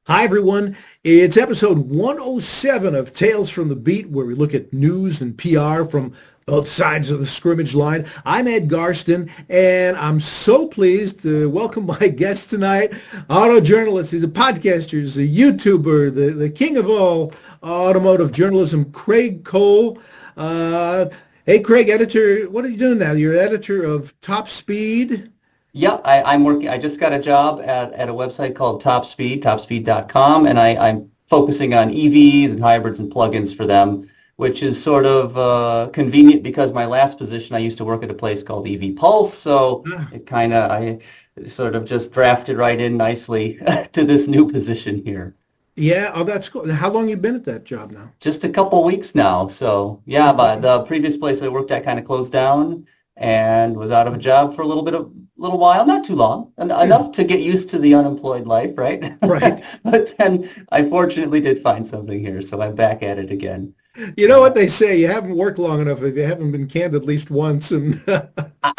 Hi, everyone. It's episode 107 of Tales from the Beat, where we look at news and PR from both sides of the scrimmage line. I'm Ed Garsten, and I'm so pleased to welcome my guest tonight, auto journalist. He's a podcaster, he's a YouTuber, the king of all automotive journalism, Craig Cole. Hey, Craig, editor, what are you doing now? You're editor of Top Speed. Yeah, I'm working. I just got a job at a website called Top Speed, topspeed.com, and I'm focusing on EVs and hybrids and plugins for them, which is sort of convenient because my last position, I used to work at a place called EV Pulse, so I sort of just drafted right in nicely to this new position here. Yeah, oh, that's cool. How long you been at that job now? Just a couple weeks now, so yeah, but the previous place I worked at kind of closed down and was out of a job for a little while, not too long, enough to get used to the unemployed life, right? Right. But then I fortunately did find something here, so I'm back at it again. You know what they say, you haven't worked long enough if you haven't been canned at least once. And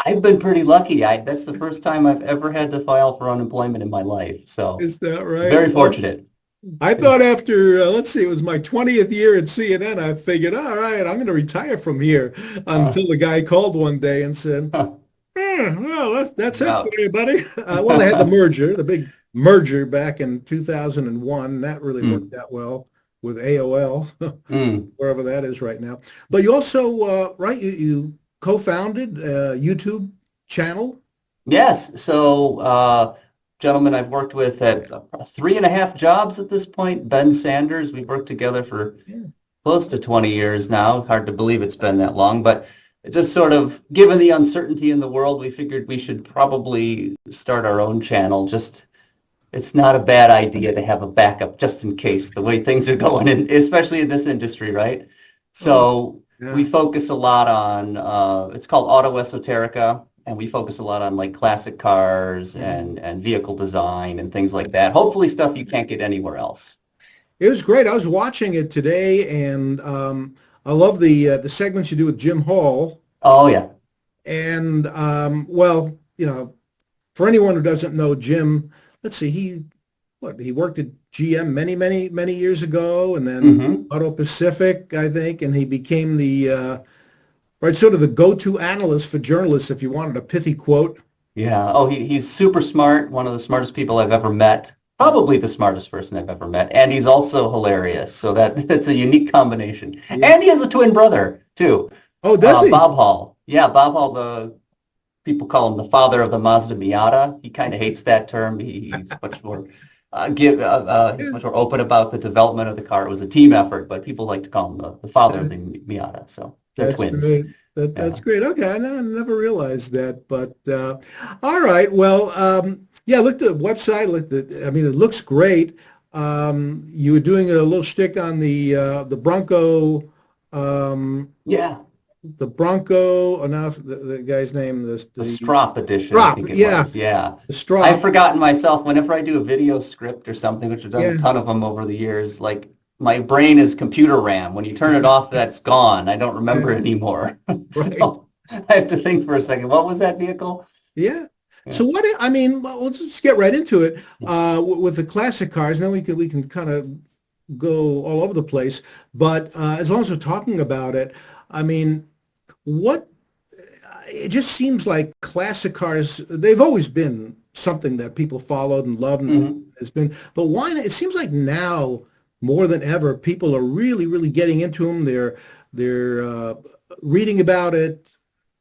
I've been pretty lucky. That's the first time I've ever had to file for unemployment in my life, so is that right? very fortunate. I thought after, let's see, it was my 20th year at CNN, I figured, all right, I'm going to retire from here until the guy called one day and said, well, that's it Wow. for you, buddy. Well, they had the big merger back in 2001. And that really Mm, worked out well with AOL, mm. wherever that is right now. But you also, right, you co-founded a YouTube channel. Yes, so gentlemen I've worked with at three and a half jobs at this point, Ben Sanders, we've worked together for Yeah. close to 20 years now. Hard to believe it's been that long, but it just sort of, given the uncertainty in the world, we figured we should probably start our own channel. Just, it's not a bad idea to have a backup just in case the way things are going, and especially in this industry, right? Oh, So we yeah. focus a lot on, it's called Auto Esoterica, and we focus a lot on like classic cars and vehicle design and things like that. Hopefully stuff you can't get anywhere else. It was great. I was watching it today, and I love the segments you do with Jim Hall. Oh yeah. And well, for anyone who doesn't know Jim, let's see, he worked at GM many years ago, and then Hmm. Auto Pacific, I think, and he became the right sort of the go-to analyst for journalists if you wanted a pithy quote. Yeah. Oh, he's super smart. One of the smartest people I've ever met. Probably the smartest person I've ever met. And he's also hilarious. So that's a unique combination. Yeah. And he has a twin brother too. Oh, does he? Bob Hall. Yeah, Bob Hall, the people call him the father of the Mazda Miata. He kind of hates that term. He's much more he's Yeah. much more open about the development of the car. It was a team effort, but people like to call him the father of the Miata. So they're That's twins. great. That's Yeah. great. Okay, I never realized that. But all right. Well, yeah. Look at the website. I mean, it looks great. You were doing a little shtick on the Bronco, Yeah. the Bronco. Enough. The guy's name. The The Strop edition, I Strop. think it Yeah, was. Yeah. the I've Strop. forgotten myself whenever I do a video script or something, which I've done a Yeah. ton of them over the years, like my brain is computer RAM. When you turn it off, that's gone. I don't remember Yeah. anymore. Right. So I have to think for a second. What was that vehicle? Yeah. Yeah. So I mean, well, let's just get right into it with the classic cars, and then we can kind of go all over the place. But as long as we're talking about it, I mean, what it just seems like classic cars, they've always been something that people followed and loved and Hmm. has been, but why it seems like now more than ever, people are really getting into them. They're reading about it,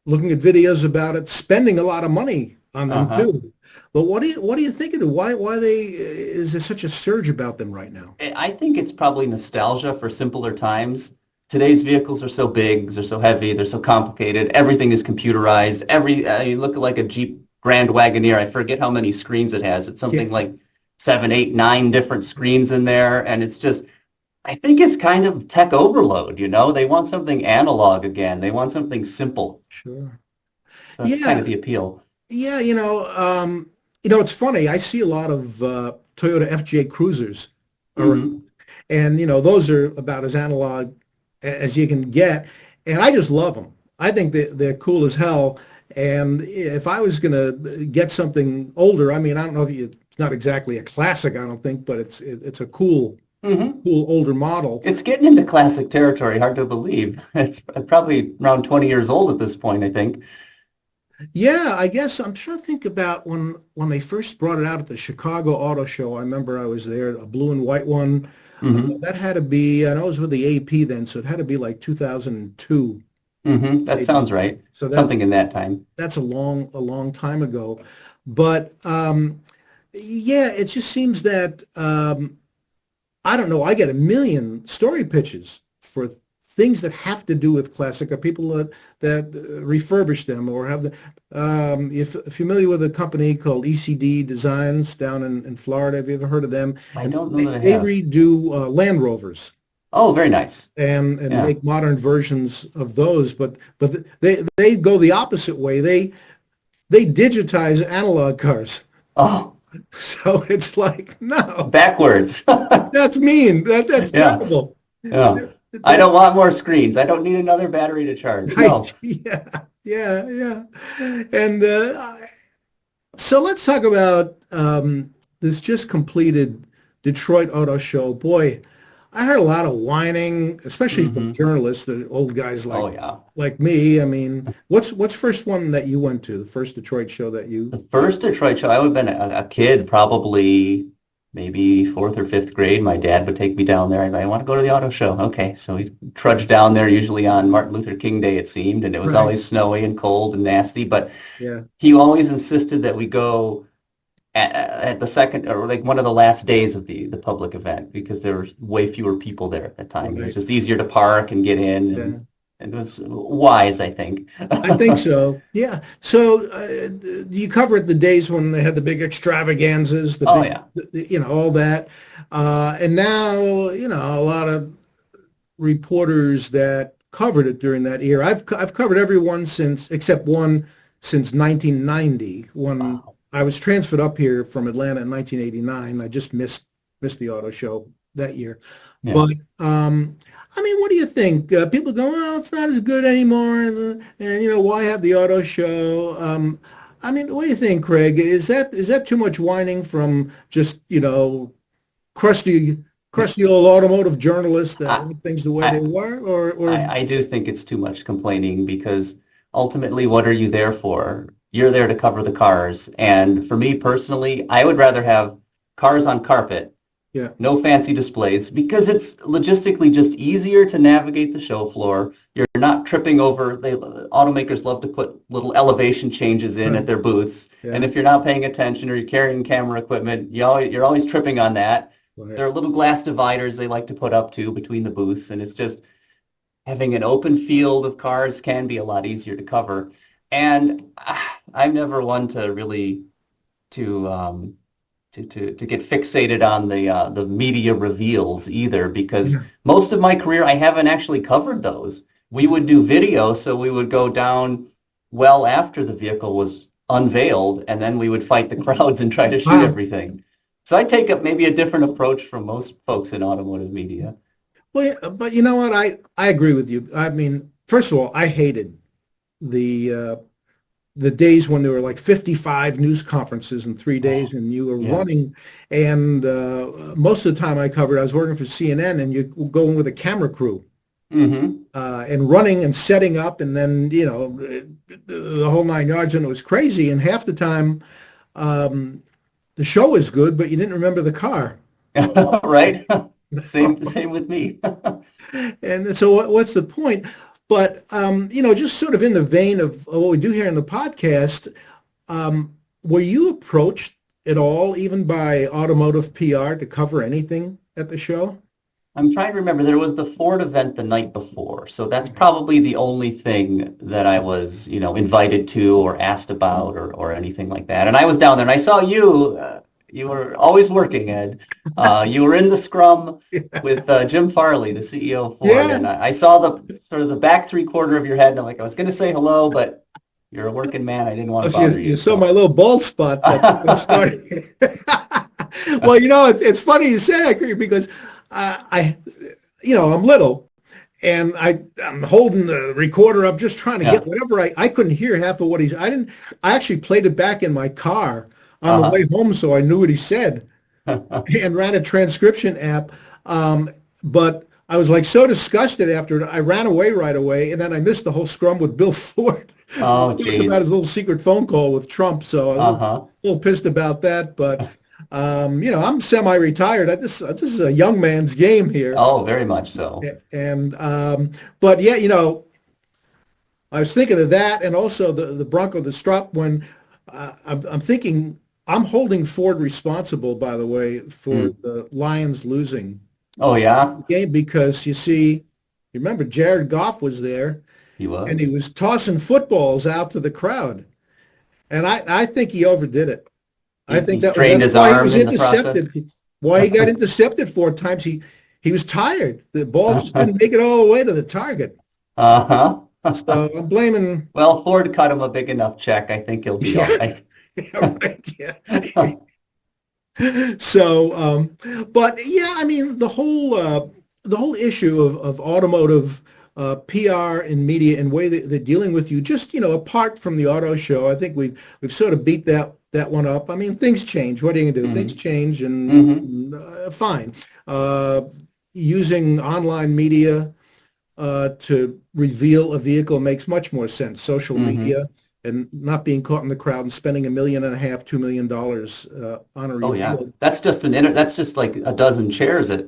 looking at videos about it, spending a lot of money on them Uh-huh. too. But what do you think of it? Why is there such a surge about them right now? I think it's probably nostalgia for simpler times. Today's vehicles are so big, they're so heavy, they're so complicated. Everything is computerized. You look at like a Jeep Grand Wagoneer. I forget how many screens it has. It's Yeah, something like seven, eight, nine different screens in there, and it's just. I think it's kind of tech overload. They want something analog again. They want something simple. sure. So that's kind Yeah, of the appeal. yeah. It's funny. I see a lot of Toyota FJ Cruisers around, Hmm. and those are about as analog as you can get, and I just love them. I think they're cool as hell. And if I was going to get something older, I mean, I don't know if you not exactly a classic, I don't think, but it's a cool, Hmm. cool older model. It's getting into classic territory, hard to believe. It's probably around 20 years old at this point, I think. Yeah, I guess I'm trying to think about when they first brought it out at the Chicago Auto Show. I remember I was there, a blue and white one. Hmm. That had to be, I know it was with the AP then, so it had to be like 2002, Hmm. That maybe. sounds right. So Something in that time. that's a long time ago. But yeah, it just seems that I don't know. I get a million story pitches for things that have to do with classic, or people that refurbish them or have the. If familiar with a company called ECD Designs down in Florida, have you ever heard of them? I And don't know that I they have. redo Land Rovers Oh, very nice. and Yeah. make modern versions of those, but they go the opposite way. They digitize analog cars. Oh, So it's like, no, backwards. that's mean. That's Yeah. terrible. Yeah. I That, don't want more screens. I don't need another battery to charge. right. No. Yeah. Yeah. Yeah. And so let's talk about this just completed Detroit Auto Show. Boy, I heard a lot of whining, especially from Hmm. journalists, the old guys Oh, yeah. like me. I mean, what's first one that you went to? The first Detroit show that you? The first Detroit show, I would have been a kid, probably maybe fourth or fifth grade. My dad would take me down there. I want to go to the auto show. Okay. So we trudged down there usually on Martin Luther King Day, it seemed, and it was Right. always snowy and cold and nasty. But Yeah. he always insisted that we go at the second or like one of the last days of the public event because there were way fewer people there at the time. It was Right. just easier to park and get in, Yeah. and it was wise, I think. I think so. Yeah. So you covered the days when they had the big extravaganzas, the Oh big, yeah. all that. And now, a lot of reporters that covered it during that era. I've covered everyone except one since 1990 when Wow. I was transferred up here from Atlanta in 1989. I just missed the auto show that year. Yeah. But I mean, what do you think? People go, well, it's not as good anymore, and why have the auto show? I mean, what do you think, Craig? Is that too much whining from just crusty crusty old automotive journalists that I, want things the way they I, were, or I do think it's too much complaining because ultimately, what are you there for? You're there to cover the cars. And for me personally, I would rather have cars on carpet, yeah, no fancy displays, because it's logistically just easier to navigate the show floor. You're not tripping over. Automakers love to put little elevation changes in right, at their booths. And yeah, if you're not paying attention or you're carrying camera equipment, you're always tripping on that. right. There are little glass dividers they like to put up too between the booths, and it's just having an open field of cars can be a lot easier to cover. And I'm never one to really to to get fixated on the media reveals either, because Yeah. most of my career I haven't actually covered those. We would do video, so we would go down well after the vehicle was unveiled, and then we would fight the crowds and try to shoot Wow. everything. So I take up maybe a different approach from most folks in automotive media. Well, yeah, but you know what? I agree with you. I mean, first of all, I hated the uh, the days when there were like 55 news conferences in 3 days, Oh, and you were yeah. running. And most of the time I covered, I was working for CNN, and you go in with a camera crew Hmm. and running and setting up, and then the whole nine yards, and it was crazy. And half the time, um, the show was good, but you didn't remember the car. Right? Same with me. And so what's the point? But, just sort of in the vein of what we do here in the podcast, were you approached at all, even by automotive PR, to cover anything at the show? I'm trying to remember. There was the Ford event the night before, so that's Yes. probably the only thing that I was, invited to or asked about or anything like that. And I was down there, and I saw you. You were always working, Ed. You were in the scrum with Jim Farley, the CEO of Ford, Yeah. and I saw the sort of the back three-quarter of your head, and I'm like, I was going to say hello, but you're a working man. I didn't want to If you, bother you you, saw so. my little bald spot that started. Well, it's funny you say that, Craig, because I'm little, and I'm holding the recorder up, just trying to Yeah. get whatever I couldn't hear half of what I actually played it back in my car on the Uh-huh. way home, so I knew what he said and ran a transcription app. But I was like so disgusted after it. I ran away right away, and then I missed the whole scrum with Bill Ford Oh, talking about his geez. little secret phone call with Trump. So I was Uh-huh. a little pissed about that. But I'm semi-retired. This is a young man's game here, Oh, very much so. and but yeah, I was thinking of that, and also the Bronco, the Strop. When I'm thinking, I'm holding Ford responsible, by the way, for Mm. the Lions losing Oh, yeah, game because you remember Jared Goff was there he and he was. was tossing footballs out to the crowd, and I think he overdid it. I He think strained that's his why he was arm in the process. intercepted. Why he got intercepted 4 times. He was tired. The ball just didn't make it all the way to the target. Uh-huh. So I'm blaming. Well, Ford cut him a big enough check. I think he'll be all Yeah, right. yeah, right. Yeah. So, but yeah, I mean, the whole issue of automotive PR and media and way that they're dealing with you, just apart from the auto show, I think we've sort of beat that one up. I mean, things change. What are you gonna do? Things Hmm. change, Hmm. and fine. Uh, Using online media to reveal a vehicle makes much more sense. Social Hmm. media and not being caught in the crowd and spending $1.5 million, $2 million on a Oh, yeah. reveal. That's just like a dozen chairs at,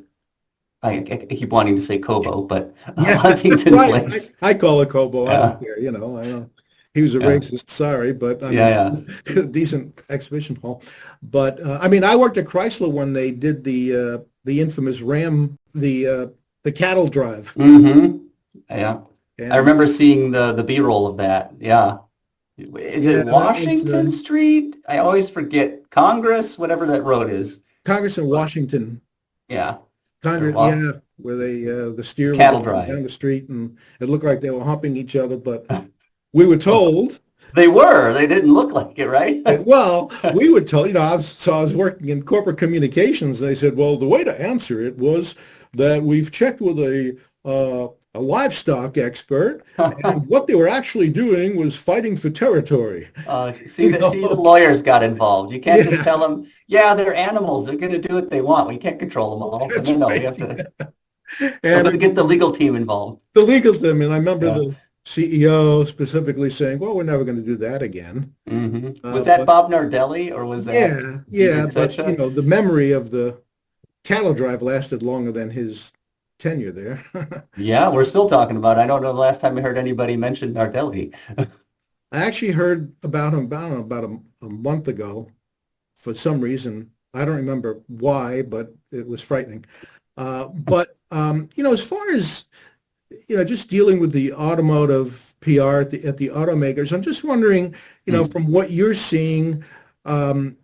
I keep wanting to say Kobo, but Yeah, Huntington right. Place. I call it Kobo. I don't Yeah. care. I know he was a Yeah. racist. Sorry, but I Yeah. mean, Yeah. decent exhibition hall. But I mean, I worked at Chrysler when they did the infamous Ram, the cattle drive, Hmm. Yeah. I and remember seeing the B-roll of that. Yeah. Is it yeah, that was Washington Street? I always forget. Congress, whatever that road is. Congress in But Washington. yeah. Or Congress, what? yeah, where the steer was Cattle walking drive. down the street and it looked like they were humping each other, but we were told, They were. They didn't look like it, right? well, we were told, I was working in corporate communications. They said, well, the way to answer it was that we've checked with a livestock expert, and what they were actually doing was fighting for territory. See, the Okay, lawyers got involved. You can't just yeah, tell them, yeah, they're animals. They're going to do what they want. We can't control them all. So that's no, we right. have to And I get the legal team involved. the legal team, and I remember Yeah. the CEO specifically saying, well, we're never going to do that again. Hmm. Was that But Bob Nardelli or was that yeah, Pete yeah, but Etcetera? the memory of the cattle drive lasted longer than his tenure there. Yeah, we're still talking about it. I don't know the last time I heard anybody mention Nardelli. I actually heard about him about a month ago for some reason. I don't remember why, but it was frightening. As far as just dealing with the automotive PR at the automakers, I'm just wondering, Hmm. from what you're seeing, um,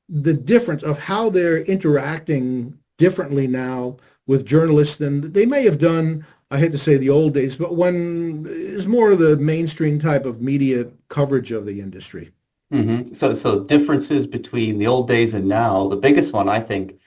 the difference of how they're interacting differently now with journalists than they may have done, I hate to say the old days, but when is more of the mainstream type of media coverage of the industry. Hmm. So differences between the old days and now, the biggest one I think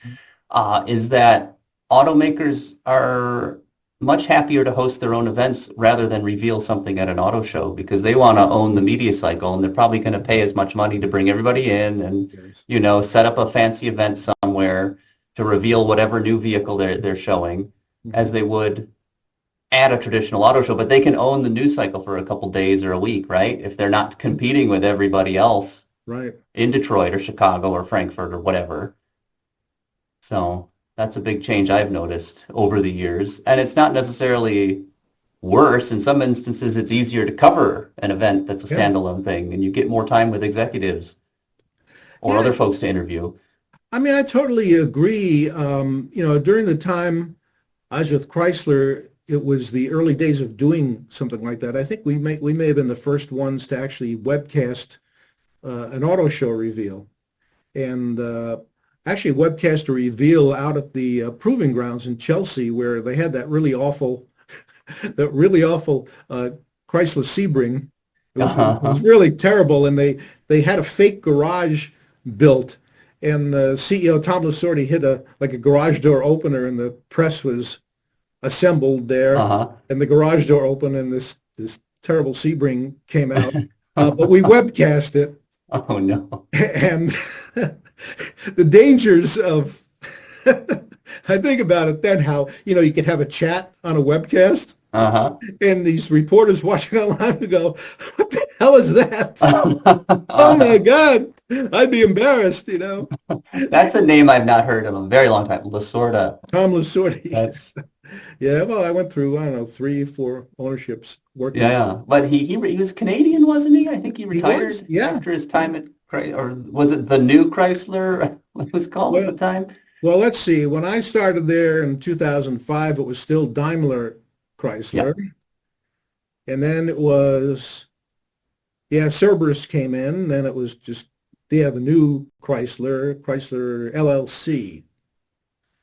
is that automakers are much happier to host their own events rather than reveal something at an auto show because they want to own the media cycle and they're probably going to pay as much money to bring everybody in and, Yes. set up a fancy event somewhere to reveal whatever new vehicle they're showing as Mhm. they would at a traditional auto show. But they can own the news cycle for a couple days or a week, right? If they're not competing with everybody else Right. in Detroit or Chicago or Frankfurt or whatever. So that's a big change I've noticed over the years. And it's not necessarily worse. In some instances, it's easier to cover an event that's a Yeah. standalone thing and you get more time with executives or Yeah. other folks to interview. I mean, I totally agree. During the time I was with Chrysler, it was the early days of doing something like that. I think we may have been the first ones to actually webcast an auto show reveal. And actually webcast a reveal out at the proving grounds in Chelsea where they had that really awful Chrysler Sebring. It was Uh-huh. really terrible, and they had a fake garage built, and CEO Tom Lasordi hit a garage door opener, and the press was assembled there, Uh-huh. and the garage door opened, and this terrible Sebring came out. But we webcast it, Oh no. And the dangers of, I think about it then how, you could have a chat on a webcast Uh-huh. and these reporters watching online would go, what the hell is that? Oh my God, I'd be embarrassed. That's a name I've not heard in a very long time. Lasorda. Tom Lasorte. That's Yeah, well, I went through, I don't know, 3, 4 ownerships working with yeah. But he was Canadian, wasn't he? I think he He was, retired yeah. after his time at or was it the new Chrysler? What it was called at the Well, time? well, let's see. When I started there in 2005, it was still Daimler Yeah. Chrysler. And then it was, yeah, Cerberus came in. Then it was just, yeah, the new Chrysler LLC.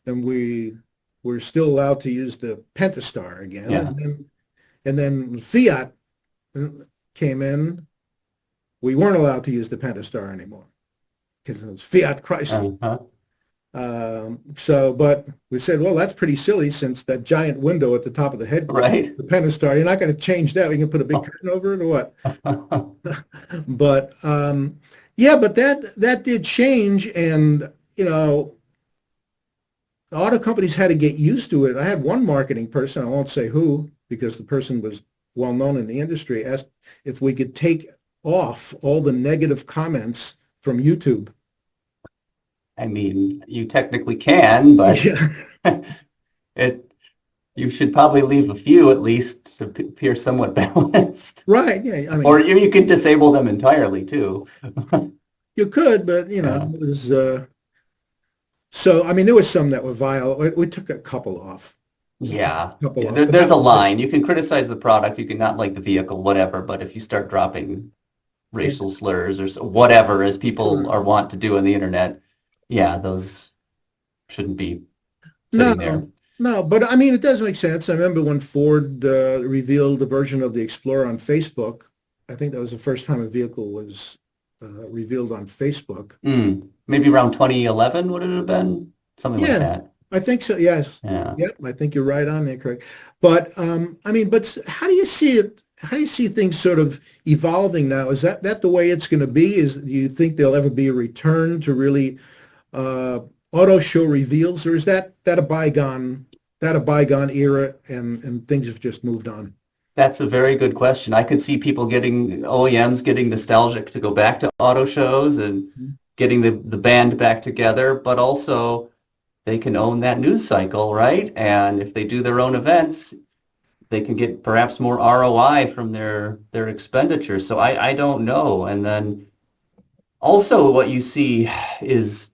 And we were still allowed to use the Pentastar again. Yeah. And then Fiat came in. We weren't allowed to use the Pentastar anymore because it was Fiat Chrysler. Uh-huh. But we said, well, that's pretty silly since that giant window at the top of the headquarters, Right. the Pentastar, you're not going to change that. You can put a big curtain over it or what? But yeah, but that did change, and the auto companies had to get used to it. I had one marketing person, I won't say who, because the person was well known in the industry, asked if we could take off all the negative comments from YouTube. I mean, you technically can, but Yeah, it you should probably leave a few at least to appear somewhat balanced. right. Yeah, I Or mean, you can disable them entirely too. you could, but Yeah. it was so. I mean, there was some that were vile. We took a couple off, Yeah. couple Yeah. off, but There's that a was line. You can criticize the product, you can not like the vehicle, whatever, but if you start dropping it. racial slurs or whatever, as people Sure. are wont to do on the internet, yeah, those shouldn't be sitting there. No, no, but I mean, it does make sense. I remember when Ford revealed a version of the Explorer on Facebook. I think that was the first time a vehicle was revealed on Facebook. Maybe around 2011 would it have been? Something like Yeah, that. I think so. Yes. Yeah. Yep. I think you're right on there, correct. But I mean, but how do you see it? How do you see things sort of evolving now? Is that the way it's going to be? Do you think there'll ever be a return to really uh, auto show reveals, or is that a bygone era, and things have just moved on? That's a very good question. I could see people OEMs getting nostalgic to go back to auto shows and getting the band back together, but also they can own that news cycle, right? And if they do their own events, they can get perhaps more ROI from their expenditures. So I don't know. And then also what you see is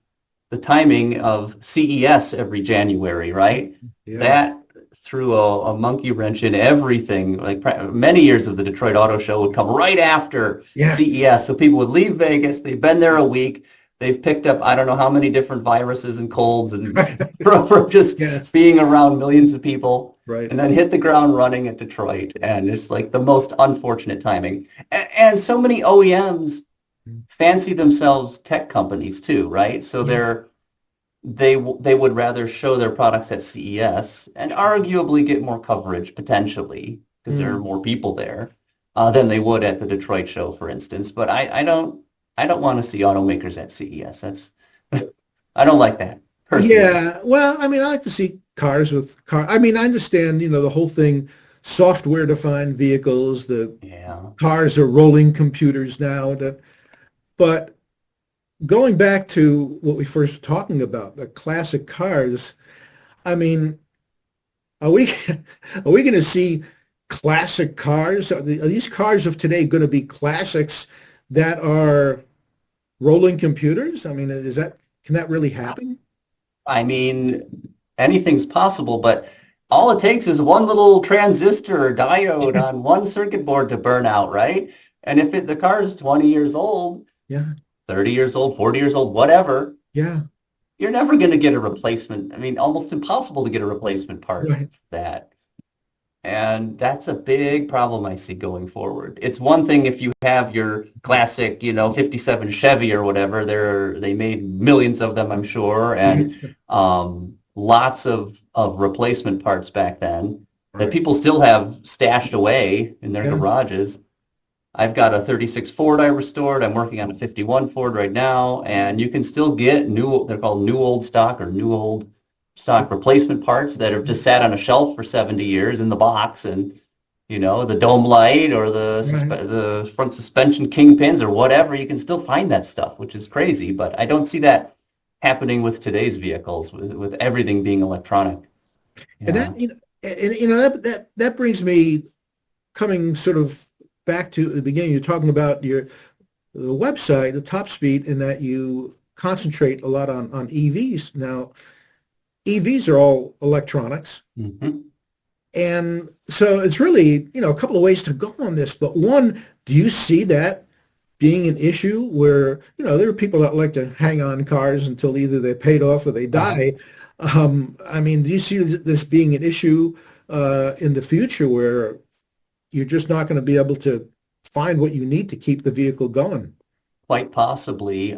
the timing of CES every January, right? Yeah. That threw a monkey wrench in everything. Like many years of the Detroit Auto Show would come right after Yeah. CES. So people would leave Vegas. They've been there a week. They've picked up, I don't know how many different viruses and colds and from just Yes. being around millions of people, Right. and then hit the ground running at Detroit. And it's like the most unfortunate timing. And so many OEMs fancy themselves tech companies too, right? So they would rather show their products at CES and arguably get more coverage potentially because there are more people there than they would at the Detroit show, for instance. But I don't want to see automakers at CES. That's I don't like that personally. Yeah. Well, I mean, I like to see cars with car. I mean, I understand, the whole thing, software-defined vehicles, the Yeah. cars are rolling computers now. But going back to what we first were talking about, the classic cars, I mean, are we are we going to see classic cars? Are these cars of today going to be classics that are rolling computers? I mean, can that really happen? I mean, anything's possible, but all it takes is one little transistor or diode on one circuit board to burn out, right? And if the car is 20 years old, Yeah. 30 years old, 40 years old, whatever, Yeah. you're never going to get a replacement. I mean, almost impossible to get a replacement part Right. for that. And that's a big problem I see going forward. It's one thing if you have your classic, 57 Chevy or whatever. They made millions of them, I'm sure, and lots of replacement parts back then that Right. people still have stashed away in their Yeah. garages. I've got a 36 Ford I restored. I'm working on a 51 Ford right now, and you can still get new, they're called new old stock or new old stock replacement parts that have just sat on a shelf for 70 years in the box. And, the dome light or Right. the front suspension kingpins or whatever, you can still find that stuff, which is crazy. But I don't see that happening with today's vehicles, with everything being electronic. And Yeah. that brings me coming sort of back to the beginning. You're talking about the website, the top speed, and that you concentrate a lot on EVs. Now, EVs are all electronics. Hmm. And so it's really, a couple of ways to go on this. But one, do you see that being an issue where, there are people that like to hang on cars until either they're paid off or they Uh-huh. die? I mean, do you see this being an issue in the future where you're just not going to be able to find what you need to keep the vehicle going? Quite possibly.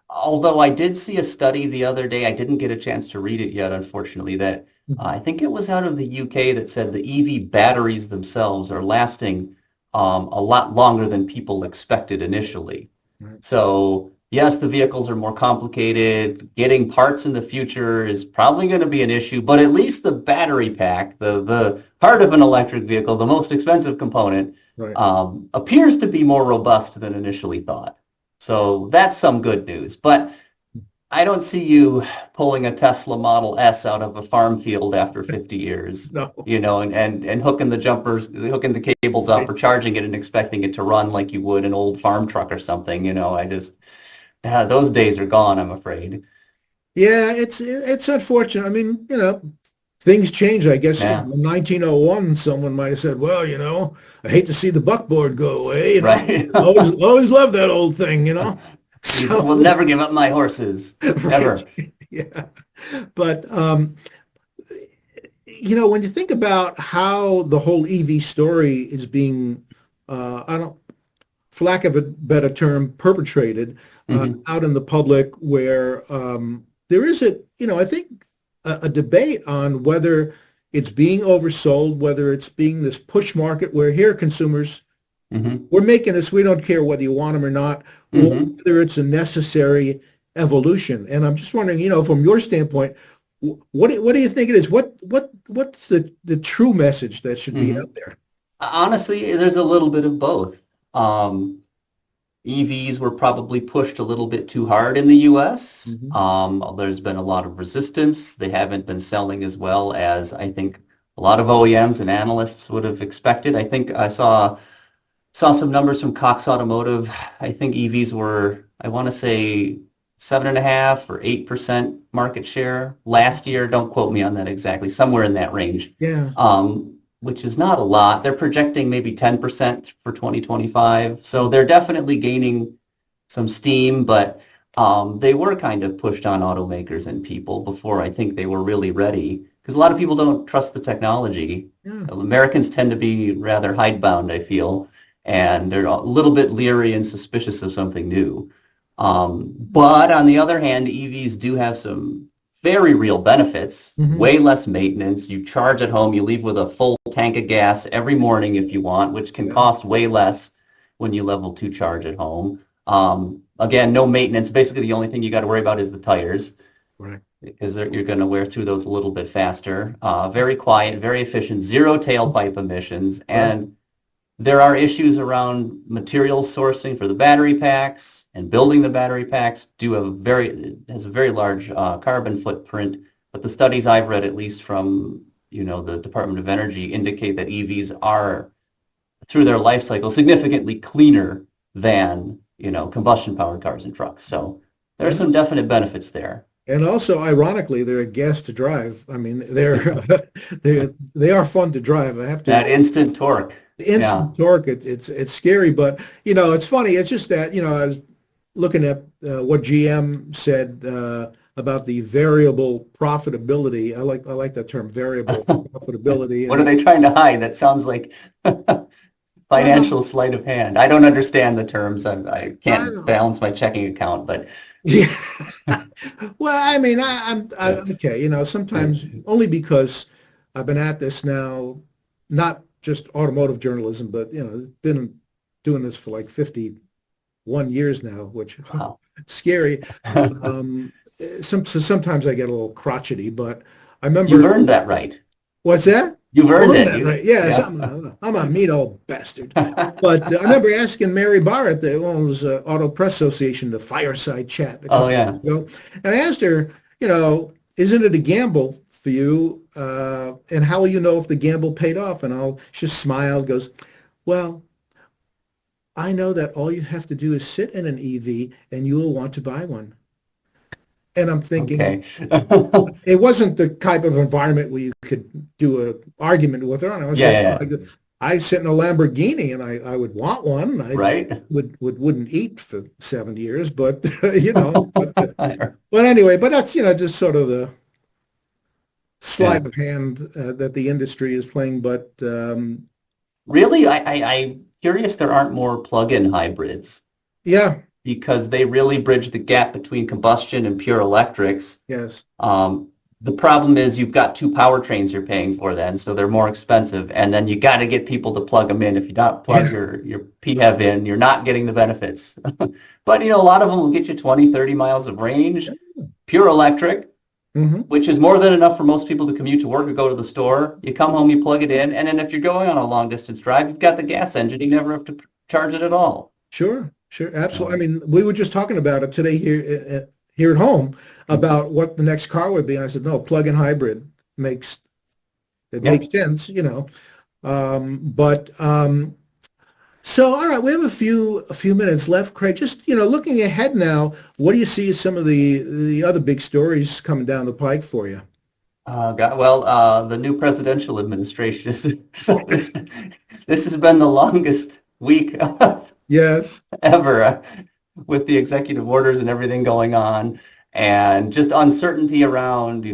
Although I did see a study the other day, I didn't get a chance to read it yet, unfortunately, that I think it was out of the UK that said the EV batteries themselves are lasting a lot longer than people expected initially. Right. So yes, the vehicles are more complicated. Getting parts in the future is probably going to be an issue, but at least the battery pack, the part of an electric vehicle, the most expensive component, Right. appears to be more robust than initially thought. So that's some good news. But I don't see you pulling a Tesla Model S out of a farm field after 50 years, No. and hooking the jumpers, hooking the cables up Right. or charging it and expecting it to run like you would an old farm truck or something. Those days are gone, I'm afraid. Yeah, it's unfortunate. I mean, things change, I guess. Yeah, In 1901, someone might have said, "Well, I hate to see the buckboard go away. right. Always loved that old thing." So, Will never give up my horses, right, ever. yeah. But when you think about how the whole EV story is being, I don't, for lack of a better term, perpetrated Hmm. out in the public, where there is I think a debate on whether it's being oversold, whether it's being this push market where here consumers, Hmm. we're making this, we don't care whether you want them or not, or Hmm. whether it's a necessary evolution. And I'm just wondering, from your standpoint, what do you think it is? What's the true message that should be Hmm. out there? Honestly, there's a little bit of both. Um, EVs were probably pushed a little bit too hard in the US. Hmm. There's been a lot of resistance. They haven't been selling as well as I think a lot of OEMs and analysts would have expected. I think I saw some numbers from Cox Automotive. I think EVs were, I want to say, 7.5 or 8% market share last year. Don't quote me on that exactly. Somewhere in that range, Yeah. which is not a lot. They're projecting maybe 10% for 2025. So they're definitely gaining some steam, but they were kind of pushed on automakers and people before I think they were really ready. Because a lot of people don't trust the technology. Yeah. Americans tend to be rather hidebound, I feel, and they're a little bit leery and suspicious of something new. But on the other hand, EVs do have some very real benefits, Hmm. way less maintenance. You charge at home, you leave with a full tank of gas every morning if you want, which can Yeah. cost way less when you level 2 charge at home. Again, no maintenance. Basically, the only thing you got to worry about is the tires Right. because you're going to wear through those a little bit faster. Very quiet, very efficient, zero tailpipe emissions, Right. and there are issues around material sourcing for the battery packs and building the battery packs has a very large carbon footprint. But the studies I've read, at least from the Department of Energy, indicate that EVs are through their life cycle significantly cleaner than combustion powered cars and trucks. So there are And some definite benefits there. and also, ironically, they're a gas to drive. I mean, they are fun to drive. I have to. That instant torque. The Yeah. instant torque, it's scary, but it's funny. It's just that I was looking at what GM said about the variable profitability. I like that term, variable profitability, What are they trying to hide? That sounds like well, financial sleight of hand. I don't understand the terms. I I can't don't. balance my checking account, but Yeah. Well, I mean, yeah, okay. yeah. Sometimes only because I've been at this now, not just automotive journalism, but it's been doing this for like 51 years now, which Wow. scary. Um, so sometimes I get a little crotchety, but I You've remember, earned that right. what's that? You've Oh, earned isn't it. that You, right? Yes, yeah. I'm a mean old bastard. But I remember asking Mary Barrett, the one was Auto Press Association, the fireside chat a Oh, couple yeah. of years ago, and I asked her, isn't it a gamble for you? And how will you know if the gamble paid off? And she smiled, goes, well, I know that all you have to do is sit in an EV and you will want to buy one. And I'm thinking, Okay. it wasn't the type of environment where you could do an argument with her. And I was Yeah, like, yeah, oh, yeah. I sit in a Lamborghini and I would want one. I just Right? wouldn't eat for 7 years, but but anyway, but that's just sort of the Yeah. sleight of hand that the industry is playing. But Really, I'm curious there aren't more plug-in hybrids yeah, because they really bridge the gap between combustion and pure electrics. yes, Um, the problem is you've got two powertrains you're paying for then, so they're more expensive. And then you got to get people to plug them in. If you don't plug yeah, your PHEV in, you're not getting the benefits. But, a lot of them will get you 20, 30 miles of range, pure electric, hmm, which is more than enough for most people to commute to work or go to the store. You come home, you plug it in, and then if you're going on a long distance drive, you've got the gas engine. You never have to charge it at all. sure, sure, absolutely. I Um, mean, we were just talking about it today here at home about what the next car would be, and I said, no, plug-in hybrid makes it yeah. makes sense. But so all right, we have a few minutes left, Craig. Just looking ahead now, what do you see as some of the other big stories coming down the pike for you? The new presidential administration is so this has been the longest week Yes. ever with the executive orders and everything going on, and just uncertainty around,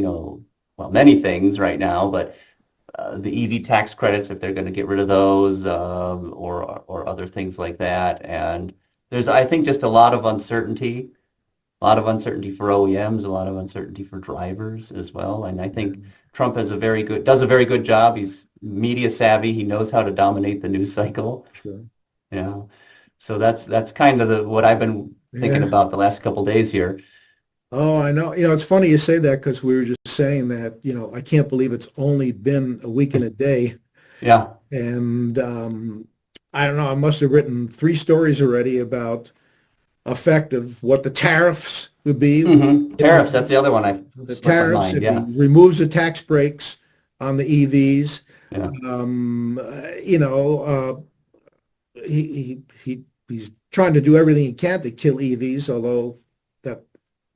well, many things right now, but the EV tax credits, if they're going to get rid of those, or other things like that. And there's, I think, just a lot of uncertainty for OEMs, a lot of uncertainty for drivers as well. And I think Trump does a very good job. He's media savvy. He knows how to dominate the news cycle. Sure. Yeah. So that's kind of what I've been thinking Yeah. about the last couple of days here. Oh, I know. It's funny you say that because we were just saying that, I can't believe it's only been a week and a day. Yeah. And I don't know, I must have written 3 stories already about effect of what the tariffs would be. Tariffs, that's the other one I The slipped my tariffs, mind. if he Yeah. removes the tax breaks on the EVs. Yeah. Um, you know, he's trying to do everything he can to kill EVs, although that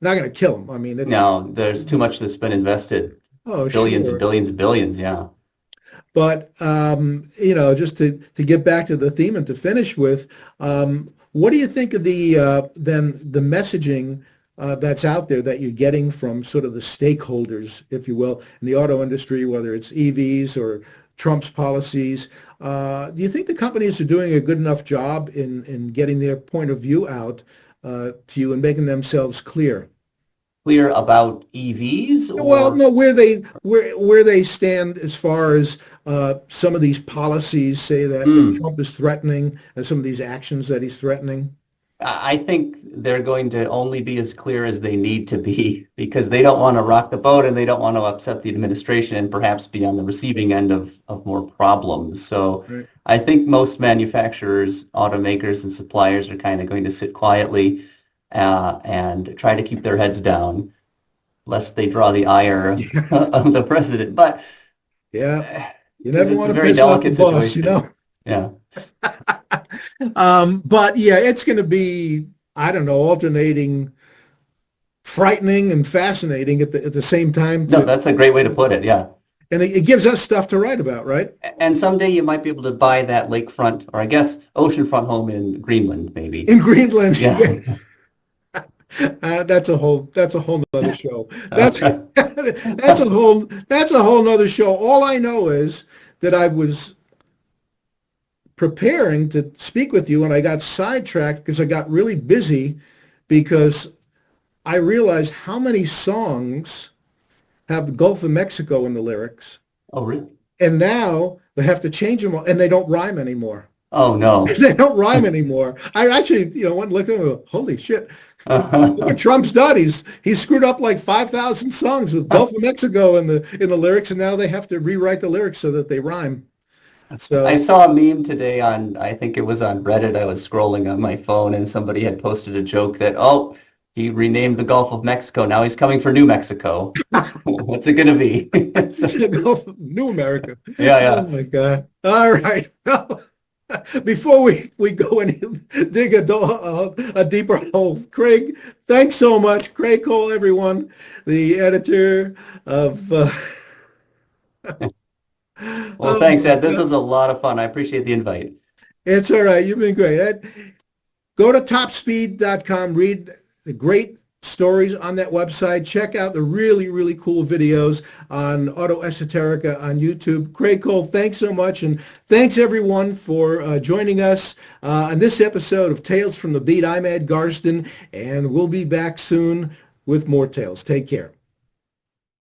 not going to kill him. I mean, No, there's too much that's been invested. oh, Billions and sure. billions and billions. Yeah. But just to get back to the theme and to finish with, what do you think of the messaging that's out there that you're getting from sort of the stakeholders, if you will, in the auto industry, whether it's EVs or Trump's policies? Do you think the companies are doing a good enough job in getting their point of view out to you and making themselves clear? Clear about EVs Well, or no, where they stand as far as some of these policies say that hmm. Trump is threatening, and some of these actions that he's threatening. I think they're going to only be as clear as they need to be because they don't want to rock the boat and they don't want to upset the administration and perhaps be on the receiving end of more problems. So Right. I think most manufacturers, automakers, and suppliers are kind of going to sit quietly and try to keep their heads down lest they draw the ire of the president. But Yeah, you because never it's want a to very piss off the delicate boss, you situation. know. Yeah. But yeah, it's going to be, I don't know, alternating frightening and fascinating at the same time No, too. that's a great way to put it. Yeah. And it gives us stuff to write about, right? And someday you might be able to buy that lakefront, or I guess oceanfront home in Greenland, maybe. In Greenland, Yeah. that's a whole nother show. That's Okay. that's a whole nother show. All I know is that I was preparing to speak with you and I got sidetracked because I got really busy because I realized how many songs have the Gulf of Mexico in the lyrics, Oh, really? and now they have to change them all, and they don't rhyme anymore. Oh no. They don't rhyme anymore. I actually, went and looked at them and go, holy shit. Look what Trump's done. He's screwed up like 5,000 songs with Gulf of Mexico in the lyrics, and now they have to rewrite the lyrics so that they rhyme. I So saw a meme today on, I think it was on Reddit. I was scrolling on my phone and somebody had posted a joke that, oh, he renamed the Gulf of Mexico. Now he's coming for New Mexico. What's it going to be? So, Gulf of New America. yeah, Oh yeah. my God. All right. Well, before we go and dig a deeper hole, Craig, thanks so much. Craig Cole, everyone, the editor of, Well, oh thanks, my Ed. This God. was a lot of fun. I appreciate the invite. It's all right. You've been great. Go to topspeed.com, read the great stories on that website. Check out the really, really cool videos on Auto Esoterica on YouTube. Craig Cole, thanks so much. And thanks everyone for joining us on this episode of Tales from the Beat. I'm Ed Garsten, and we'll be back soon with more tales. Take care.